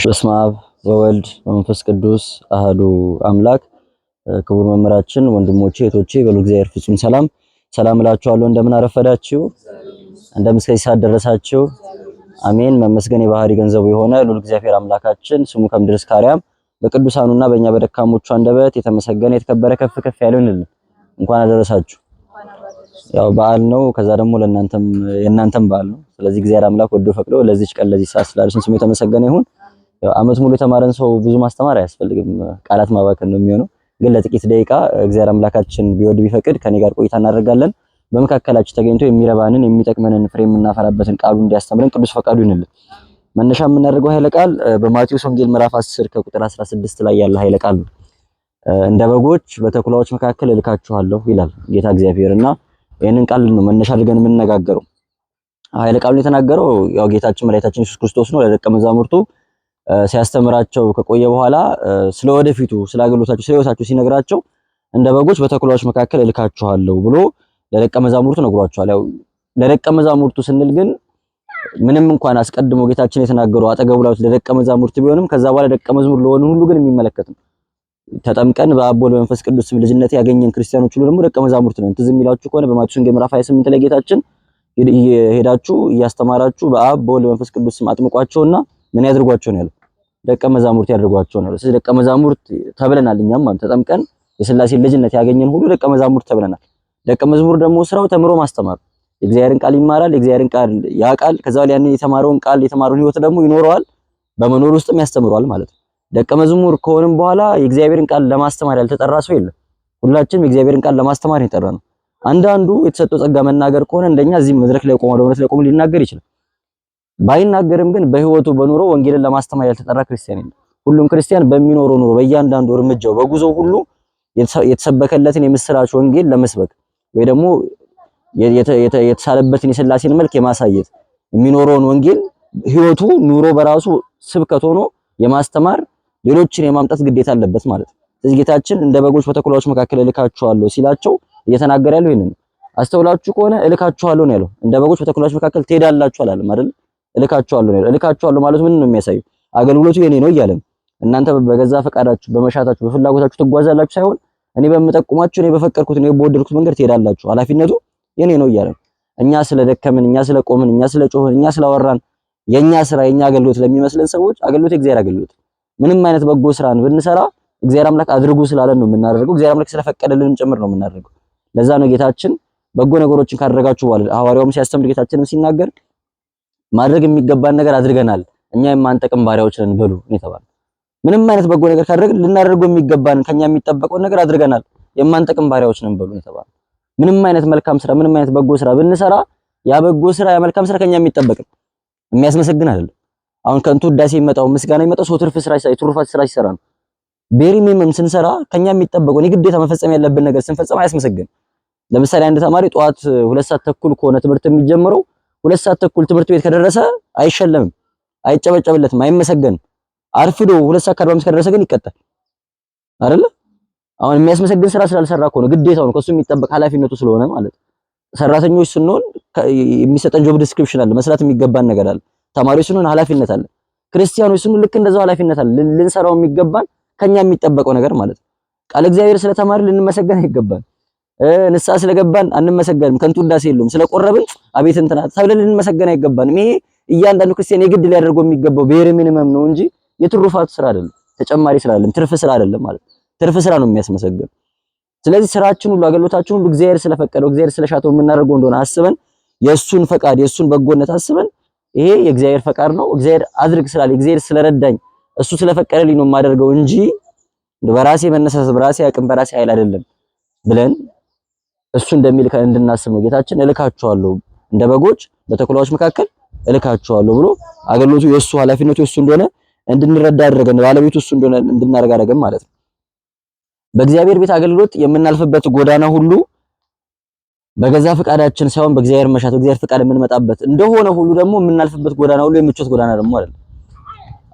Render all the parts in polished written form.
በስመ አብ ወወልድ ወመንፈስ ቅዱስ አህዱ አምላክ። ክቡር መምህራችን፣ ወንድሞቼ፣ እህቶቼ በሉ እግዚአብሔር ፍጹም ሰላም እላችኋለሁ። እንደምን አረፈዳችሁ? እንደምን እስከዚህ ሰዓት ደረሳችሁ? አሜን። መመስገን የባህሪ ገንዘቡ የሆነ ልዑል እግዚአብሔር አምላካችን ስሙ ከምድር እስከ አርያም በቅዱሳኑና በእኛ በደካሞቹ አንደበት የተመሰገነ የተከበረ ከፍ ከፍ ያለ ይሁንልን። እንኳን አደረሳችሁ። ያው በዓል ነው። ከዛ ደግሞ ለእናንተም የእናንተም በዓል ነው። ስለዚህ እግዚአብሔር አምላክ ወዶ ፈቅዶ ለዚች ቀን ለዚህ ሰዓት ስላደረሰን ስሙ የተመሰገነ ይሁን። ያው ዓመት ሙሉ የተማረን ሰው ብዙ ማስተማር አያስፈልግም፣ ቃላት ማባከን ነው የሚሆነው። ግን ለጥቂት ደቂቃ እግዚአብሔር አምላካችን ቢወድ ቢፈቅድ ከኔ ጋር ቆይታ እናደርጋለን። በመካከላችሁ ተገኝቶ የሚረባንን የሚጠቅመንን ፍሬ የምናፈራበትን ቃሉ እንዲያስተምረን ቅዱስ ፈቃዱ ይሁንልን። መነሻ የምናደርገው ኃይለ ቃል በማቴዎስ ወንጌል ምዕራፍ 10 ከቁጥር 16 ላይ ያለ ኃይለ ቃል ነው። እንደ በጎች በተኩላዎች መካከል እልካችኋለሁ ይላል ጌታ እግዚአብሔርና ይሄንን ቃል ነው መነሻ አድርገን የምንነጋገረው። ኃይለ ቃሉን የተናገረው ያው ጌታችን መድኃኒታችን ኢየሱስ ክርስቶስ ነው። ለደቀ መዛሙርቱ ሲያስተምራቸው ከቆየ በኋላ ስለወደፊቱ ስለ አገልግሎታቸው ስለ ሕይወታቸው ሲነግራቸው እንደ በጎች በተኩላዎች መካከል እልካችኋለሁ ብሎ ለደቀ መዛሙርቱ ነግሯቸዋል። ያው ለደቀ መዛሙርቱ ስንል ግን ምንም እንኳን አስቀድሞ ጌታችን የተናገረው አጠገቡ ላሉት ለደቀ መዛሙርቱ ቢሆንም ከዛ በኋላ ደቀ መዝሙር ለሆኑ ሁሉ ግን የሚመለከት ነው። ተጠምቀን በአብ ወልድ በመንፈስ ቅዱስ ስም ልጅነት ያገኘን ክርስቲያኖች ሁሉ ደግሞ ደቀ መዛሙርት ነን። ትዝ የሚላችሁ ከሆነ በማቴዎስ ወንጌል ምዕራፍ 28 ላይ ጌታችን ሄዳችሁ እያስተማራችሁ በአብ በወልድ በመንፈስ ቅዱስ ስም አጥምቋቸውና ምን ያድርጓቸው ነው ያለው? ደቀ መዛሙርት ያድርጓቸው ነው ያለው። ስለዚህ ደቀ መዛሙርት ተብለናል። እኛም ማለት ተጠምቀን የሥላሴ ልጅነት ያገኘን ሁሉ ደቀ መዛሙርት ተብለናል። ደቀ መዝሙር ደግሞ ስራው ተምሮ ማስተማር፣ የእግዚአብሔርን ቃል ይማራል፣ የእግዚአብሔርን ቃል ያውቃል። ከዛ በኋላ ያንን የተማረውን ቃል የተማረውን ሕይወት ደግሞ ይኖረዋል፣ በመኖር ውስጥም ያስተምረዋል ማለት ነው። ደቀ መዝሙር ከሆነም በኋላ የእግዚአብሔርን ቃል ለማስተማር ያልተጠራ ሰው የለም። ሁላችንም የእግዚአብሔርን ቃል ለማስተማር የጠራ ነው። አንዳንዱ የተሰጠው ጸጋ መናገር ከሆነ እንደኛ እዚህ መድረክ ላይ ቆሞ ወደ ላይ ቆሞ ሊናገር ይችላል። ባይናገርም ግን በህይወቱ በኑሮ ወንጌልን ለማስተማር ያልተጠራ ክርስቲያን የለም። ሁሉም ክርስቲያን በሚኖረው ኑሮ በእያንዳንዱ እርምጃው በጉዞው ሁሉ የተሰበከለትን የምስራች ወንጌል ለመስበክ ወይ ደግሞ የተሳለበትን የሥላሴን መልክ የማሳየት የሚኖረውን ወንጌል ህይወቱ ኑሮ በራሱ ስብከት ሆኖ የማስተማር ሌሎችን የማምጣት ግዴታ አለበት ማለት ነው። ስለዚህ ጌታችን እንደ በጎች በተኩላዎች መካከል እልካችኋለሁ ሲላቸው እየተናገረ ያለው ይሄንን አስተውላችሁ ከሆነ እልካችኋለሁ ነው ያለው። እንደ በጎች በተኩላዎች መካከል ትሄዳላችሁ አላለም አይደል? እልካችኋለሁ ነው ያለው። እልካችኋለሁ ማለት ምን ነው የሚያሳየው? አገልግሎቱ የኔ ነው እያለ ነው። እናንተ በገዛ ፈቃዳችሁ በመሻታችሁ በፍላጎታችሁ ትጓዛላችሁ ሳይሆን እኔ በምጠቁማችሁ እኔ በፈቀድኩት እኔ በወደድኩት መንገድ ትሄዳላችሁ፣ ኃላፊነቱ የኔ ነው እያለ ነው። እኛ ስለደከምን እኛ ስለቆምን እኛ ስለጮህን እኛ ስላወራን የኛ ስራ የኛ አገልግሎት ለሚመስለን ሰዎች አገልግሎት የእግዚአብሔር አገልግሎት ምንም አይነት በጎ ስራን ብንሰራ እግዚአብሔር አምላክ አድርጉ ስላለን ነው የምናደርገው። እግዚአብሔር አምላክ ስለፈቀደልንም ጭምር ነው የምናደርገው። ለዛ ነው ጌታችን በጎ ነገሮችን ካደረጋችሁ በኋላ ሐዋርያውም ሲያስተምር ጌታችንም ሲናገር ማድረግ የሚገባን ነገር አድርገናል እኛ የማንጠቅም ባሪያዎች ነን በሉ ነው የተባለው። ምንም አይነት በጎ ነገር ካደረግን ልናደርገው የሚገባን ከኛ የሚጠበቀው ነገር አድርገናል የማንጠቅም ባሪያዎች ነን በሉ ነው የተባለው። ምንም አይነት መልካም ስራ ምንም አይነት በጎ ስራ ብንሰራ ያ በጎ ስራ ያ መልካም ስራ ከኛ የሚጠበቅ የሚያስመሰግን አይደለም። አሁን ከንቱ ውዳሴ የሚመጣው ምስጋና የሚመጣው ሰው ትርፍ ስራ ሲሰራ ትሩፋት ስራ ሲሰራ ነው። ቤሪ ሚኒመም ስንሰራ ከኛ የሚጠበቀው የግዴታ መፈጸም ያለብን ነገር ስንፈጸም አያስመሰግን። ለምሳሌ አንድ ተማሪ ጠዋት 2 ሰዓት ተኩል ከሆነ ትምህርት የሚጀምረው 2 ሰዓት ተኩል ትምህርት ቤት ከደረሰ አይሸለምም፣ አይጨበጨብለትም፣ አይመሰገንም። አርፍዶ 2 ሰዓት ከ45 ከደረሰ ግን ይቀጣል አይደለ? አሁን የሚያስመሰግን ስራ ስላልሰራ እኮ ነው፣ ግዴታው ነው፣ ከሱ የሚጠበቅ ኃላፊነቱ ስለሆነ ማለት። ሰራተኞች ስንሆን የሚሰጠን ጆብ ዲስክሪፕሽን አለ፣ መስራት የሚገባን ነገር አለ። ተማሪዎች ስንሆን ኃላፊነት አለ። ክርስቲያኖች ስንሆን ልክ እንደዛው ኃላፊነት አለ። ልንሰራው የሚገባን ከኛ የሚጠበቀው ነገር ማለት ነው። ቃል እግዚአብሔር ስለተማሪ ልንመሰገን አይገባን። ንስሐ ስለገባን አንመሰገንም፣ ከንቱ ውዳሴ የለውም። ስለቆረብን አቤት እንትና ተብለን ልንመሰገን አይገባንም። ይሄ እያንዳንዱ ክርስቲያን የግድ ሊያደርገው የሚገባው ቤር ሚኒመም ነው እንጂ የትሩፋት ስራ አይደለም፣ ተጨማሪ ስራ አይደለም፣ ትርፍ ስራ አይደለም ማለት። ትርፍ ስራ ነው የሚያስመሰግን። ስለዚህ ስራችን ሁሉ አገልግሎታችን ሁሉ እግዚአብሔር ስለፈቀደው እግዚአብሔር ስለሻተው የምናደርገው እንደሆነ አስበን የእሱን ፈቃድ የእሱን በጎነት አስበን ይሄ የእግዚአብሔር ፈቃድ ነው እግዚአብሔር አድርግ ስላለ እግዚአብሔር ስለረዳኝ እሱ ስለፈቀደልኝ ነው የማደርገው እንጂ በራሴ መነሳሳት በራሴ አቅም በራሴ ኃይል አይደለም ብለን እሱ እንደሚል እንድናስብ ነው ጌታችን እልካችኋለሁ እንደ በጎች በተኩላዎች መካከል እልካችኋለሁ ብሎ አገልግሎቱ የእሱ ኃላፊነቱ የእሱ እንደሆነ እንድንረዳ አደረገን። ባለቤቱ እሱ እንደሆነ እንድናረጋ አደረገን ማለት ነው። በእግዚአብሔር ቤት አገልግሎት የምናልፍበት ጎዳና ሁሉ በገዛ ፈቃዳችን ሳይሆን በእግዚአብሔር መሻት በእግዚአብሔር ፈቃድ የምንመጣበት እንደሆነ ሁሉ ደግሞ የምናልፍበት ጎዳና ሁሉ የምቾት ጎዳና ደግሞ አይደለም።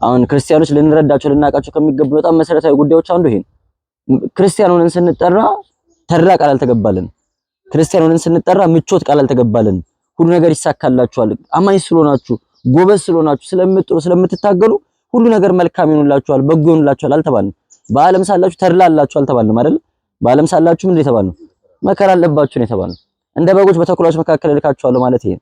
አሁን ክርስቲያኖች ልንረዳቸው ልናውቃቸው ከሚገቡ በጣም መሰረታዊ ጉዳዮች አንዱ ይሄ ነው። ክርስቲያን ሆነን ስንጠራ ተድላ ቃል አልተገባልን። ክርስቲያን ሆነን ስንጠራ ምቾት ቃል አልተገባልን። ሁሉ ነገር ይሳካላችኋል፣ አማኝ ስለሆናችሁ ጎበዝ ስለሆናችሁ ስለምትጥሩ ስለምትታገሉ ሁሉ ነገር መልካም ይሆንላችኋል፣ በጎ ይሆንላችኋል አልተባልንም። በዓለም ሳላችሁ ተድላ አላችሁ አልተባልንም አይደል? በዓለም ሳላችሁ ምን የተባልነው? መከራ አለባችሁ ነው የተባልነው። እንደ በጎች በተኩላዎች መካከል እልካችኋለሁ ማለት ይሄ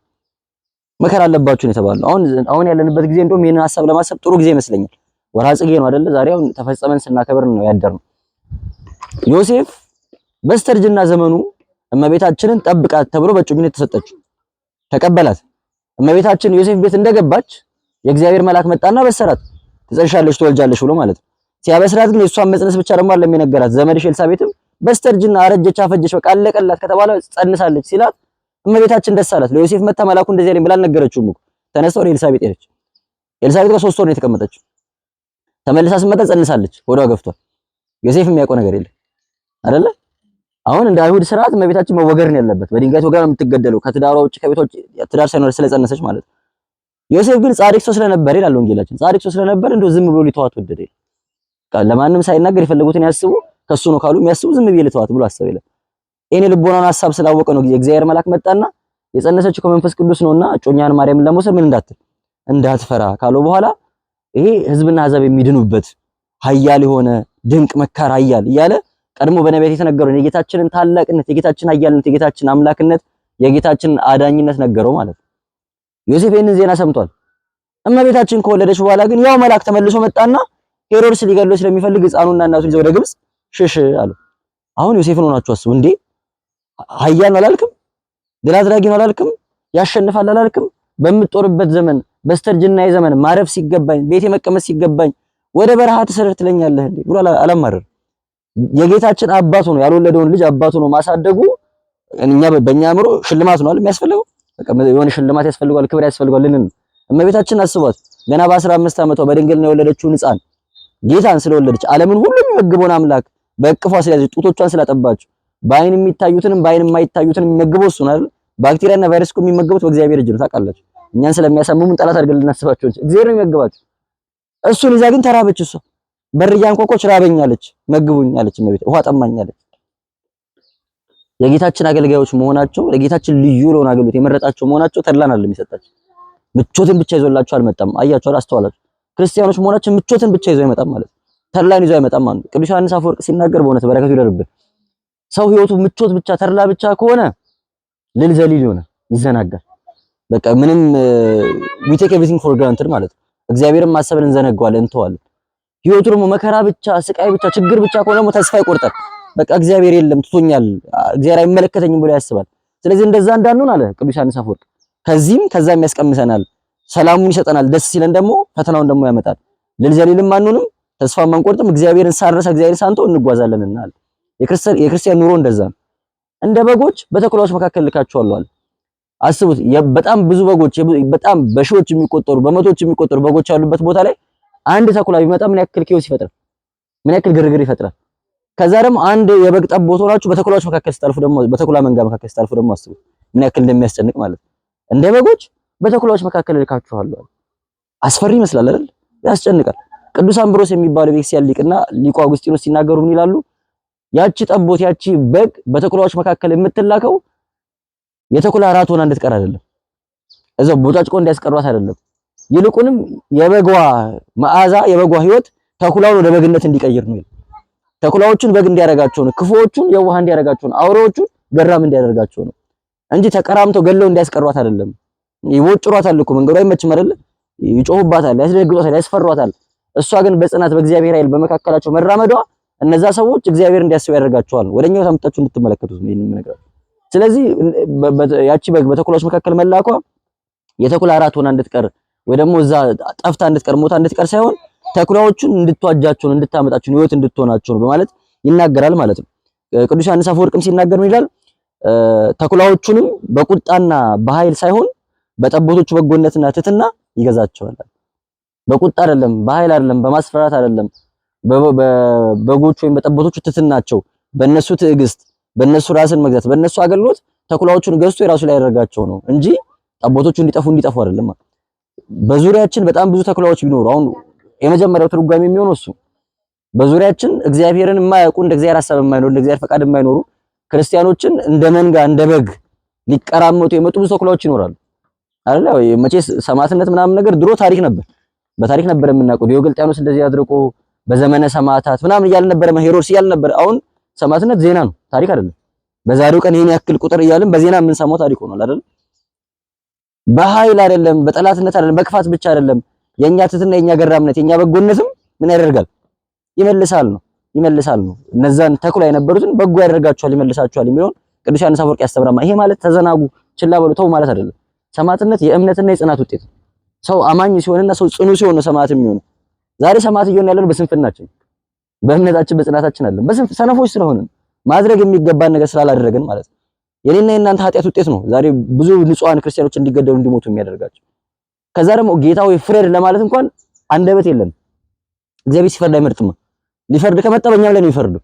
መከራ አለባችሁ ነው የተባልነው። አሁን ያለንበት ጊዜ እንደውም ይሄንን ሐሳብ ለማሰብ ጥሩ ጊዜ ይመስለኛል። ወርሃ ጽጌ ነው አይደል? ዛሬ አሁን ተፈጸመን ስናከብር ነው ያደርነው። ዮሴፍ በስተርጅና ዘመኑ እመቤታችንን ጠብቃት ተብሎ በእጮኝነት ተሰጠችው፣ ተቀበላት። እመቤታችን ዮሴፍ ቤት እንደገባች የእግዚአብሔር መልአክ መጣና በሰራት፣ ትጸንሻለሽ ትወልጃለሽ ብሎ ማለት ነው። ሲያበስራት ግን የእሷን መጽነስ ብቻ ደግሞ አይደለም የነገራት፣ ዘመድሽ ኤልሳቤጥም በስተርጅና አረጀች አፈጀች በቃ አለቀላት ከተባለ ጸንሳለች ሲላት እመቤታችን ደስ አላት። ለዮሴፍ መታ መልአኩ እንደዚህ ያለኝ ብላ አልነገረችውም እኮ። ተነስታ ወደ ኤልሳቤጥ ሄደች። ኤልሳቤጥ ጋር 3 ወር ነው የተቀመጠችው። ተመልሳ ስትመጣ ጸንሳለች፣ ሆዷ ገፍቷል። ዮሴፍ የሚያውቀው ነገር የለም አይደለ? አሁን እንደ አይሁድ ስርዓት እመቤታችን መወገር ነው ያለበት፣ በድንጋይ ወገር ነው የምትገደለው፣ ከትዳሯ ውጭ ከቤቶች ትዳር ሳይኖር ስለጸነሰች ማለት ነው። ዮሴፍ ግን ጻድቅ ሰው ስለነበር ይላል ወንጌላችን፣ ጻድቅ ሰው ስለነበር እንደው ዝም ብሎ ሊተዋት ወደደ። ለማንም ሳይናገር የፈለጉትን ያስቡ ከሱ ነው ካሉ የሚያስቡ ዝም ብዬ ልተዋት ብሎ አሰበ ይላል። እኔ ልቦናውን ሐሳብ ስላወቀ ነው እግዚአብሔር መልአክ መጣና የጸነሰችው ከመንፈስ ቅዱስ ነውና እጮኛን ማርያምን ለመውሰድ ምን እንዳትፈራ ካለው በኋላ ይሄ ህዝብና አሕዛብ የሚድኑበት ኃያል የሆነ ድንቅ መካር ኃያል እያለ ቀድሞ በነቢያት የተነገረውን የጌታችንን ታላቅነት፣ የጌታችን ኃያልነት፣ የጌታችን አምላክነት፣ የጌታችን አዳኝነት ነገረው ማለት ነው። ዮሴፍ ይህንን ዜና ሰምቷል። እመቤታችን ከወለደች በኋላ ግን ያው መልአክ ተመልሶ መጣና ሄሮድስ ሊገድለው ስለሚፈልግ ሕፃኑና እናቱን ይዘው ወደ ግብጽ ሽሽ አሉ። አሁን ዮሴፍን ሆናችሁ አስቡ። እንዴ ኃያል ነው አላልክም? ድል አድራጊ ነው አላልክም? ያሸንፋል አላልክም? በምትጦርበት ዘመን በስተርጅና ዘመን ማረፍ ሲገባኝ ቤቴ መቀመጥ ሲገባኝ ወደ በረሃ ተሰደድ ትለኛለህ እንዴ ብሎ አላማረር። የጌታችን አባቱ ነው ያልወለደውን ልጅ አባቱ ነው ማሳደጉ። እኛ በእኛ አእምሮ ሽልማት ነው አይደል የሚያስፈልገው? በቃ የሆነ ሽልማት ያስፈልጋል፣ ክብር ያስፈልጋል ልንን እመቤታችን አስቧት። ገና በ15 ዓመቷ በድንግልና የወለደችውን ሕፃን ጌታን ስለወለደች ዓለምን ሁሉ የሚመግበውን አምላክ በእቅፏ ስለያዘች ጡቶቿን ስላጠባችው በአይን የሚታዩትንም በአይን የማይታዩትንም የሚመግበው እሱ ነው አይደል? ባክቴሪያና ቫይረስ እኮ የሚመገቡት በእግዚአብሔር እጅ ነው ታውቃላችሁ። እኛን ስለሚያሳምሙን ጠላት አድርገን ልናስባቸው እንጂ እግዚአብሔር ነው የሚመግባቸው። እሱን ይዛ ግን ተራበች። እሷ በር እያንኳኳች ራበኛለች፣ መግቡኛለች፣ እመቤት ውሃ ጠማኛለች። የጌታችን አገልጋዮች መሆናቸው ለጌታችን ልዩ ለሆነ አገልግሎት የመረጣቸው መሆናቸው ተድላን አይደለም የሚሰጣቸው። ምቾትን ብቻ ይዞላቸው አልመጣም። አያችሁ አስተዋላችሁ? ክርስቲያኖች መሆናቸው ምቾትን ብቻ ይዞ አይመጣም ማለት ተድላን ይዞ አይመጣም ማለት። ቅዱስ ዮሐንስ አፈወርቅ ሲናገር በእውነት በረከቱ ይደርብን። ሰው ህይወቱ ምቾት ብቻ ተድላ ብቻ ከሆነ ልል ዘሊል ይሆናል፣ ይዘናጋል። በቃ ምንም we take everything for granted ማለት ነው። እግዚአብሔርን ማሰብን እንዘነጋዋለን፣ እንተዋለን። ህይወቱ ደግሞ መከራ ብቻ፣ ስቃይ ብቻ፣ ችግር ብቻ ከሆነ ደግሞ ተስፋ ይቆርጣል። በቃ እግዚአብሔር የለም ትቶኛል፣ እግዚአብሔር አይመለከተኝም ብሎ ያስባል። ስለዚህ እንደዛ እንዳንሆን አለ ቅዱስ ዮሐንስ አፈወርቅ። ከዛም ያስቀምሰናል፣ ሰላሙን ይሰጠናል። ደስ ሲለን ደግሞ ፈተናውን ደግሞ ያመጣል። ልል ዘሊልም አንሆንም፣ ተስፋም አንቆርጥም። እግዚአብሔርን ሳንረሳ እግዚአብሔርን ሳንተው እንጓዛለንና አለ። የክርስቲያን ኑሮ እንደዛ ነው። እንደ በጎች በተኩላዎች መካከል ልካችኋለሁ አለ። አስቡት፣ በጣም ብዙ በጎች፣ በጣም በሺዎች የሚቆጠሩ በመቶዎች የሚቆጠሩ በጎች ያሉበት ቦታ ላይ አንድ ተኩላ ቢመጣ ምን ያክል ኪዮስ ይፈጥራል? ምን ያክል ግርግር ይፈጥራል? ከዛ ደግሞ አንድ የበግ ጠቦት ሆናችሁ በተኩላዎች መካከል ስታልፉ ደግሞ በተኩላ መንጋ መካከል ስታልፉ ደግሞ አስቡት ምን ያክል እንደሚያስጨንቅ ማለት ነው። እንደ በጎች በተኩላዎች መካከል ልካችኋለሁ። አስፈሪ ይመስላል አይደል? ያስጨንቃል። ቅዱስ አምብሮስ የሚባለው ቤክሲያን ሊቅና ሊቁ አውግስጢኖስ ሲናገሩ ምን ይላሉ? ያቺ ጠቦት ያቺ በግ በተኩላዎች መካከል የምትላከው የተኩላ ራት ሆና እንድትቀር አይደለም፣ እዛው ቦጫጭቆ እንዲያስቀሯት አይደለም። ይልቁንም የበጓ መዓዛ የበጓ ሕይወት ተኩላውን ወደ በግነት እንዲቀይር ነው። ተኩላዎቹን በግ እንዲያረጋቸው ነው፣ ክፉዎቹን የዋህ እንዲያረጋቸው ነው፣ አውሬዎቹን ገራም እንዲያደርጋቸው ነው እንጂ ተቀራምተው ገለው እንዲያስቀሯት አይደለም። ይወጭሯታል እኮ መንገዱ አይመችም አይደል? ይጮሁባታል፣ ያስደነግጧታል፣ ያስፈሯታል። እሷ ግን በጽናት በእግዚአብሔር ኃይል በመካከላቸው መራመዷ እነዛ ሰዎች እግዚአብሔር እንዲያስቡ ያደርጋቸዋል። ወደኛው ታምጣችሁ እንድትመለከቱት ነው ይሄንን ነገር። ስለዚህ ያቺ በግ በተኩላዎች መካከል መላኳ የተኩላ ራት ሆና እንድትቀር ወይ ደግሞ እዛ ጠፍታ እንድትቀር ሞታ እንድትቀር ሳይሆን ተኩላዎቹን እንድትዋጃቸው እንድታመጣቸው ሕይወት እንድትሆናቸው ነው በማለት ይናገራል ማለት ነው። ቅዱስ ዮሐንስ አፈወርቅም ሲናገር ምን ይላል? ተኩላዎቹንም በቁጣና በኃይል ሳይሆን በጠቦቶቹ በጎነትና ትሕትና ይገዛቸዋል። በቁጣ አይደለም፣ በኃይል አይደለም፣ በማስፈራት አይደለም። በጎቹ ወይም በጠቦቶቹ ትሕትናቸው፣ በእነሱ ትዕግስት፣ በእነሱ ራስን መግዛት፣ በእነሱ አገልግሎት ተኩላዎቹን ገዝቶ የራሱ ላይ ያደርጋቸው ነው እንጂ ጠቦቶቹ እንዲጠፉ አይደለም። በዙሪያችን በጣም ብዙ ተኩላዎች ቢኖሩ አሁን የመጀመሪያው ትርጓሜ የሚሆነው እሱ በዙሪያችን እግዚአብሔርን የማያውቁ እንደ እግዚአብሔር ሐሳብ የማይኖሩ እንደ እግዚአብሔር ፈቃድ የማይኖሩ ክርስቲያኖችን እንደ መንጋ እንደ በግ ሊቀራመጡ የመጡ ብዙ ተኩላዎች ይኖራሉ አይደል? መቼስ ሰማዕትነት ምናምን ነገር ድሮ ታሪክ ነበር። በታሪክ ነበር የምናውቀው። ዲዮቅልጥያኖስ እንደዚህ አድርጎ በዘመነ ሰማዕታት ምናምን እያልን ነበር፣ ሄሮድስ እያልን ነበር። አሁን ሰማዕትነት ዜና ነው፣ ታሪክ አይደለም። በዛሬው ቀን ይሄን ያክል ቁጥር እያልን በዜና የምንሰማው ታሪክ ሆኗል አይደል? በኃይል አይደለም፣ በጠላትነት አይደለም፣ በክፋት ብቻ አይደለም። የኛ ትትና የኛ ገራምነት የኛ በጎነትም ምን ያደርጋል? ይመልሳል ነው። እነዛን ተኩላ የነበሩትን በጎ ያደርጋቸዋል፣ ይመልሳቸዋል የሚለውን ቅዱስ ዮሐንስ አፈወርቅ ያስተምራማ። ይሄ ማለት ተዘናጉ፣ ችላ በሉ፣ ተው ማለት አይደለም። ሰማዕትነት የእምነትና የጽናት ውጤት። ሰው አማኝ ሲሆንና ሰው ጽኑ ሲሆን ነው ሰማዕት የሚሆነው። ዛሬ ሰማዕት እየሆነ ያለነው በስንፍናችን፣ በእምነታችን፣ በጽናታችን አይደለም። ሰነፎች ስለሆነ ማድረግ የሚገባን ነገር ስላላደረግን ማለት ነው። የኔና የእናንተ ኃጢአት ውጤት ነው ዛሬ ብዙ ንጹሃን ክርስቲያኖች እንዲገደሉ እንዲሞቱ የሚያደርጋቸው። ከዛ ደግሞ ጌታው ፍረድ ለማለት እንኳን አንደበት የለም። እግዚአብሔር ሲፈርድ አይመርጥም። ሊፈርድ ከመጣ በእኛም ላይ ነው የሚፈርደው።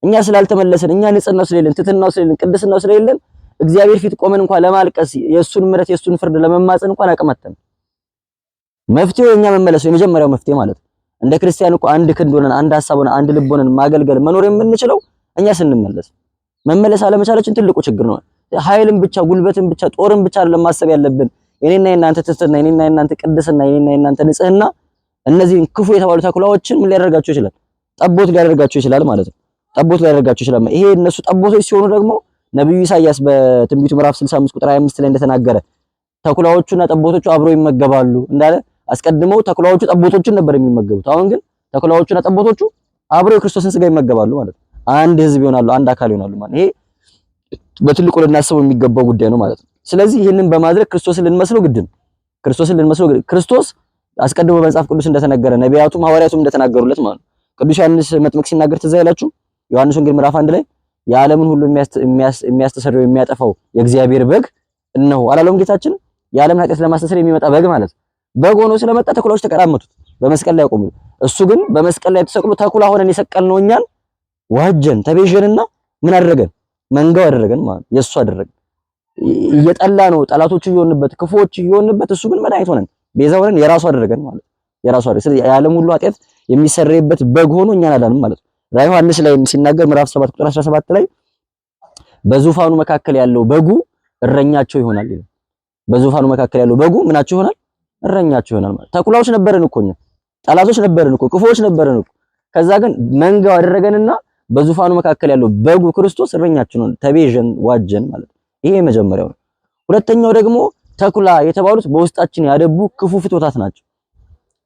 እኛ ስላልተመለስን፣ እኛ ንጽህናው ስለሌለን፣ ትትናው ስለሌለን፣ ቅድስናው ስለሌለን እግዚአብሔር ፊት ቆመን እንኳን ለማልቀስ የእሱን ምሕረት የእሱን ፍርድ ለመማፀን እንኳን አቅማተን። መፍትሄው የኛ መመለስ ነው የመጀመሪያው መፍትሄ ማለት ነው። እንደ ክርስቲያን እኮ አንድ ክንድ ሆነን አንድ ሐሳብ ሆነን አንድ ልብ ሆነን ማገልገል መኖር የምንችለው እኛ ስንመለስ። መመለስ አለመቻላችን ትልቁ ችግር ነው። ኃይልን ብቻ ጉልበትን ብቻ ጦርን ብቻ አይደለም ማሰብ ያለብን። የኔና የናንተ ትሕትና፣ የኔና የናንተ ቅድስና፣ የኔና የናንተ ንጽህና እነዚህን ክፉ የተባሉ ተኩላዎችን ምን ሊያደርጋቸው ይችላል? ጠቦት ሊያደርጋቸው ይችላል ማለት ነው። ጠቦት ሊያደርጋቸው ይችላል። ይሄ እነሱ ጠቦቶች ሲሆኑ ደግሞ ነብዩ ኢሳይያስ በትንቢቱ ምዕራፍ 65 ቁጥር 25 ላይ እንደተናገረ ተኩላዎቹና ጠቦቶቹ አብረው ይመገባሉ እንዳለ፣ አስቀድመው ተኩላዎቹ ጠቦቶቹን ነበር የሚመገቡት። አሁን ግን ተኩላዎቹና ጠቦቶቹ አብረው የክርስቶስን ስጋ ይመገባሉ ማለት ነው። አንድ ህዝብ ይሆናሉ፣ አንድ አካል ይሆናሉ ማለት ይሄ በትልቁ ልናስበው የሚገባው ጉዳይ ነው ማለት ነው። ስለዚህ ይህንን በማድረግ ክርስቶስን ልንመስለው ግድ ነው። ክርስቶስ አስቀድሞ በመጽሐፍ ቅዱስ እንደተነገረ ነቢያቱም ሐዋርያቱም እንደተናገሩለት ማለት ነው። ቅዱስ ዮሐንስ መጥምቅ ሲናገር ትዝ አይላችሁ? ዮሐንስ ወንጌል ምዕራፍ 1 ላይ የዓለምን ሁሉ የሚያስተሰርየው የሚያጠፋው የእግዚአብሔር በግ እነሆ አላለውም? ጌታችን የዓለምን ኃጢአት ለማስተሰር የሚመጣ በግ ማለት በግ ሆኖ ስለመጣ ተኩላዎች ተቀራመቱት፣ በመስቀል ላይ ያቆሙት። እሱ ግን በመስቀል ላይ ተሰቅሎ ተኩላ ሆነን የሰቀልነው እኛን ዋጀን፣ ተቤዠንና ምን አደረገን? መንጋው አደረገን ማለት የእሱ አደረገን። እየጠላ ነው ጠላቶቹ እየሆንበት ክፉዎች እየሆንበት፣ እሱ ግን መድኃኒት ሆነን ቤዛ ሆነን የራሱ አደረገን ማለት የራሱ አደረገን። ስለዚህ የዓለም ሁሉ ኃጢአት የሚሰረይበት በግ ሆኖ እኛን አዳንም ማለት ነው። ራዕየ ዮሐንስ ላይ ሲናገር ምዕራፍ 7 ቁጥር 17 ላይ በዙፋኑ መካከል ያለው በጉ እረኛቸው ይሆናል ይላል። በዙፋኑ መካከል ያለው በጉ ምናቸው ይሆናል? እረኛቸው ይሆናል ማለት። ተኩላዎች ነበርን እኮ እኛ፣ ጠላቶች ነበርን እኮ፣ ክፉዎች ነበርን እኮ። ከዛ ግን መንጋው አደረገንና በዙፋኑ መካከል ያለው በጉ ክርስቶስ እረኛችን ሆነ፣ ተቤዠን፣ ዋጀን ማለት። ይሄ የመጀመሪያው ነው። ሁለተኛው ደግሞ ተኩላ የተባሉት በውስጣችን ያደቡ ክፉ ፍትወታት ናቸው።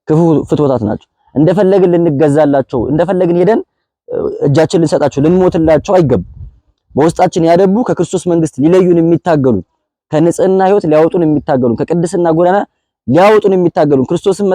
ክፉ ፍትወታት ናቸው። እንደፈለግን ልንገዛላቸው፣ እንደፈለግን ሄደን እጃችን ልንሰጣቸው፣ ልንሞትላቸው አይገባም። በውስጣችን ያደቡ ከክርስቶስ መንግስት ሊለዩን የሚታገሉ፣ ከንጽህና ህይወት ሊያወጡን የሚታገሉ፣ ከቅድስና ጎዳና ሊያወጡን የሚታገሉ ክርስቶስን